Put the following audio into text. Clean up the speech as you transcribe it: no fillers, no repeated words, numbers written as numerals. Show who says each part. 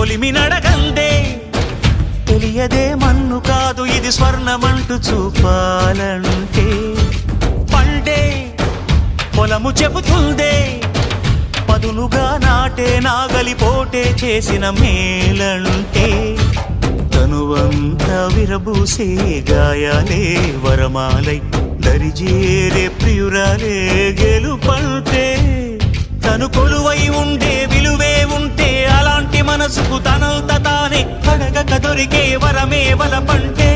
Speaker 1: కొలిమి నడగందే తెలియదే మన్ను కాదు ఇది స్వర్ణమంటూ చూపాలంటే పండే పొలము చెబుతుందే పదునుగా నాటే నాగలిపోటే చేసిన మేలంటే తనువంతా విరబూసే గాయాలే వరమాలై దరిజేరే ప్రియురాలే గెలుపంటే తను కొలువై ఉండే విలువే ఉంటే అలాంటి మనసుకు తనంత తానే అడగక దొరికే వరమే వలపంటే